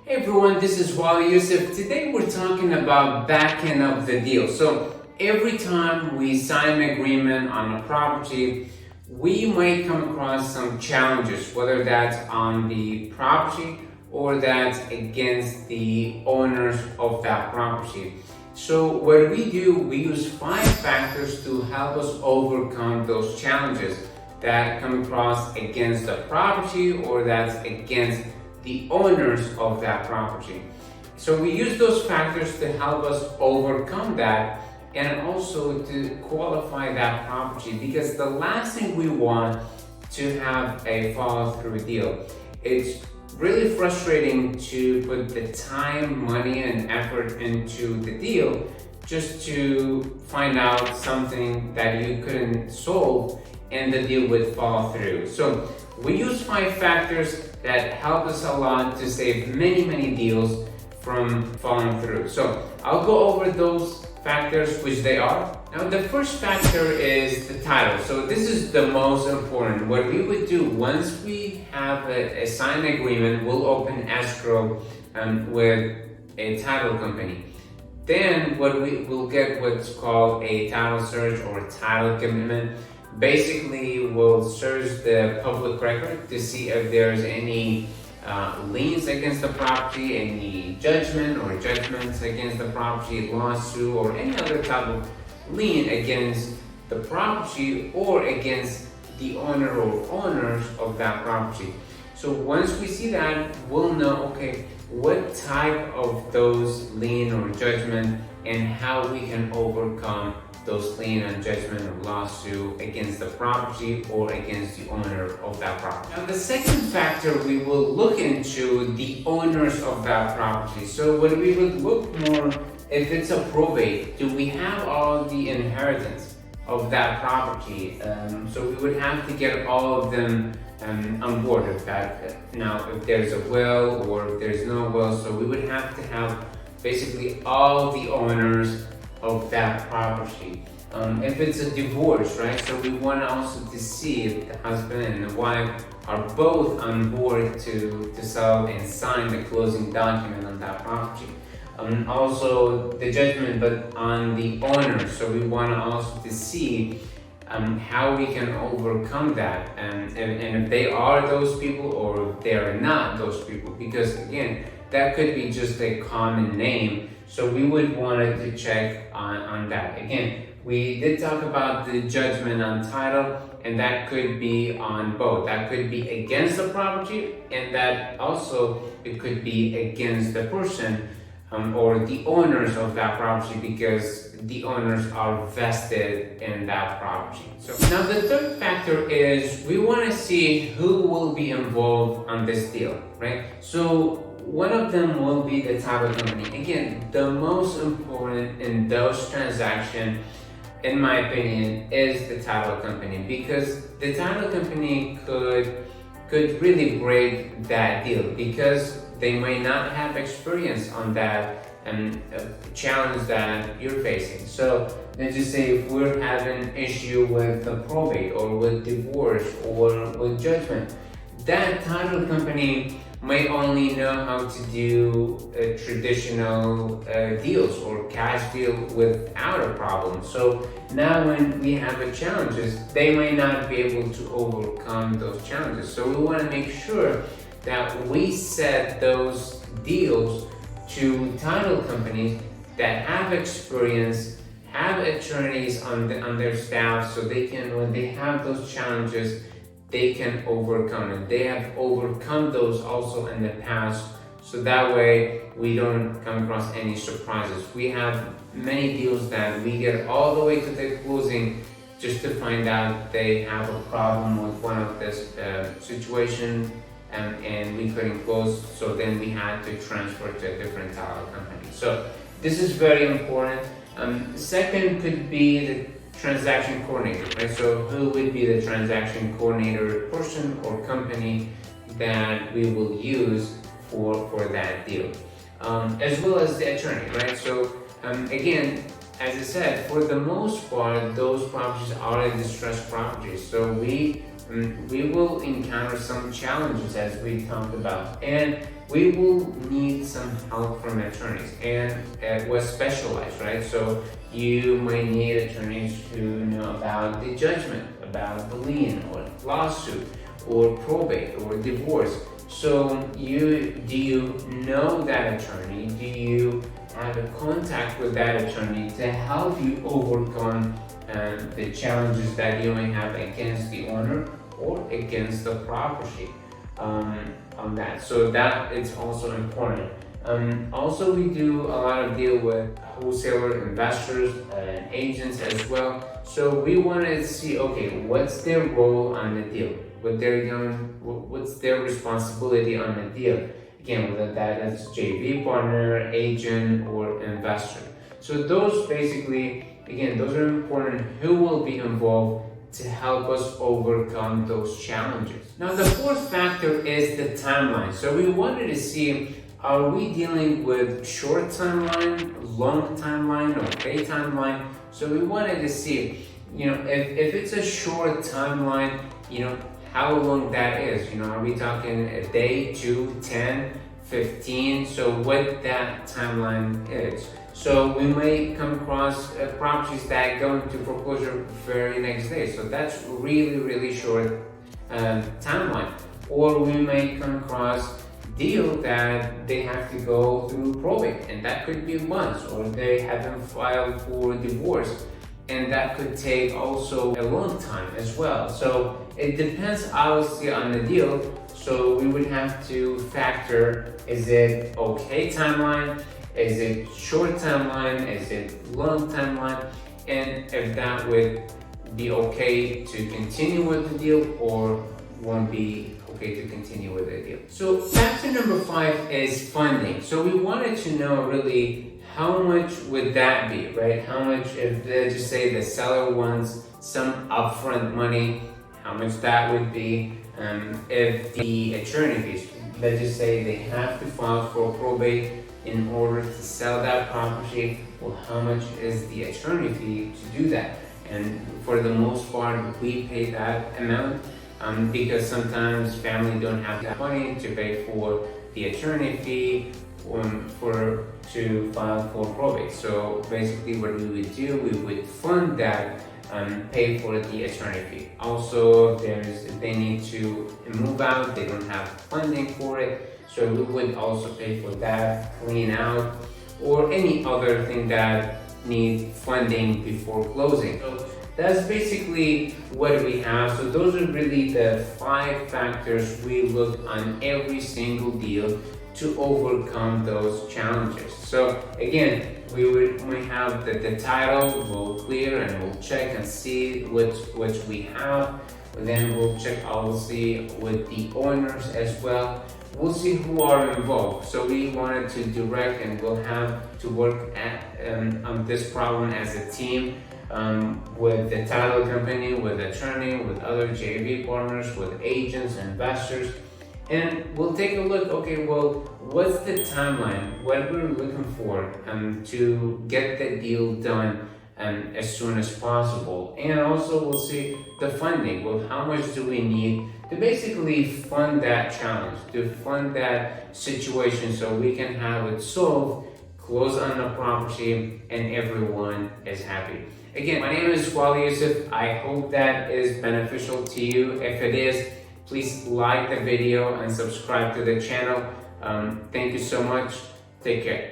Hey everyone, this is Waleed Yousif. Today we're talking about back end of the deal. So every time we sign an agreement on a property, we might come across some challenges, whether that's on the property or that's against the owners of that property. So what we do, we use 5 factors to help us overcome those challenges that come across against the property or that's against the owners of that property. So we use those factors to help us overcome that and also to qualify that property, because the last thing we want to have a follow through deal. It's really frustrating to put the time, money, and effort into the deal just to find out something that you couldn't solve and the deal would fall through. So we use 5 factors that help us a lot to save many deals from falling through. So I'll go over those factors, which they are. Now the first factor is the title. So this is the most important. What we would do once we have a signed agreement, we'll open escrow with a title company. Then we'll get what's called a title search or title commitment. Basically, we'll search the public record to see if there's any liens against the property, any judgment or judgments against the property, lawsuit, or any other type of lien against the property or against the owner or owners of that property. So once we see that, we'll know, okay, what type of those lien or judgment and how we can overcome those lien and judgment or lawsuit against the property or against the owner of that property. Now the second factor, we will look into the owners of that property. So when we would look more, if it's a probate, do we have all the inheritance of that property? So we would have to get all of them on board of that. Now if there's a will or if there's no will, so we would have to have basically all the owners of that property. If it's a divorce, right? So we want also to see if the husband and the wife are both on board to sell and sign the closing document on that property. Also the judgment, but on the owner. So we want also to see how we can overcome that, and if they are those people or if they are not those people, because again, that could be just a common name. So we would want to check on that. Again, we did talk about the judgment on title, and that could be on both. That could be against the property, and that also it could be against the person or the owners of that property, because the owners are vested in that property. So now the third factor is we want to see who will be involved on this deal, right? So one of them will be the title company. Again, the most important in those transactions, in my opinion, is the title company, because the title company could really break that deal, because they may not have experience on that challenge that you're facing. So let's just say if we're having an issue with a probate or with divorce or with judgment, that title company may only know how to do traditional deals or cash deal without a problem. So now when we have challenges, they may not be able to overcome those challenges. So we want to make sure that we set those deals to title companies that have experience, have attorneys on their staff, so they can, when they have those challenges, they can overcome it. They have overcome those also in the past, so that way we don't come across any surprises. We have many deals that we get all the way to the closing just to find out they have a problem with one of this situation, and we couldn't close, so then we had to transfer to a different title company. So this is very important. Second could be the transaction coordinator, right? So who would be the transaction coordinator person or company that we will use for that deal, as well as the attorney, right? So again, as I said, for the most part, those properties are distressed properties. So we will encounter some challenges as we talked about, and we will need some help from attorneys, and was specialized, right? So you might need attorneys who know about the judgment, about the lien or lawsuit or probate or divorce. So do you know that attorney? Do you have a contact with that attorney to help you overcome the challenges that you may have against the owner or against the property on that? So that is also important. Also, we do a lot of deal with wholesaler investors and agents as well. So we wanted to see, okay, what's their role on the deal? What they're doing, what's their responsibility on the deal? Again, whether that is JV partner, agent, or investor. So those basically, again, those are important. Who will be involved to help us overcome those challenges? Now, the fourth factor is the timeline. So we wanted to see, are we dealing with short timeline, long timeline, or day timeline? So we wanted to see, if it's a short timeline, how long that is. Are we talking a day, 2, 10, 15? So what that timeline is. So we may come across properties that go into foreclosure very next day. So that's really, really short timeline. Or we may come across deal that they have to go through probate, and that could be months, or they haven't filed for divorce, and that could take also a long time as well. So it depends obviously on the deal. So we would have to factor, is it okay timeline? Is it short timeline? Is it long timeline? And if that would be okay to continue with the deal or won't be okay to continue with the deal. So factor number 5 is funding. So we wanted to know really how much would that be, right? How much, if let's just say the seller wants some upfront money, how much that would be. If the attorney fees, let's just say they have to file for probate in order to sell that property, well, how much is the attorney fee to do that? And for the most part, we pay that amount because sometimes family don't have that money to pay for the attorney fee to file for probate. So basically what we would do, we would fund that, pay for the attorney fee. Also, if they need to move out, they don't have funding for it, so we would also pay for that, clean out, or any other thing that needs funding before closing. So that's basically what we have. So those are really the 5 factors we look on every single deal to overcome those challenges. So again, we have the title, we'll clear and we'll check and see which we have. Then we'll check obviously with the owners as well. We'll see who are involved. So we wanted to direct, and we'll have to work on this problem as a team with the title company, with attorney, with other JV partners, with agents, investors. And we'll take a look, okay, well, what's the timeline? What we're looking for to get the deal done as soon as possible. And also we'll see the funding. Well, how much do we need to basically fund that challenge, to fund that situation so we can have it solved, close on the property, and everyone is happy. Again, my name is Waleed Yousif. I hope that is beneficial to you. If it is, please like the video and subscribe to the channel. Thank you so much. Take care.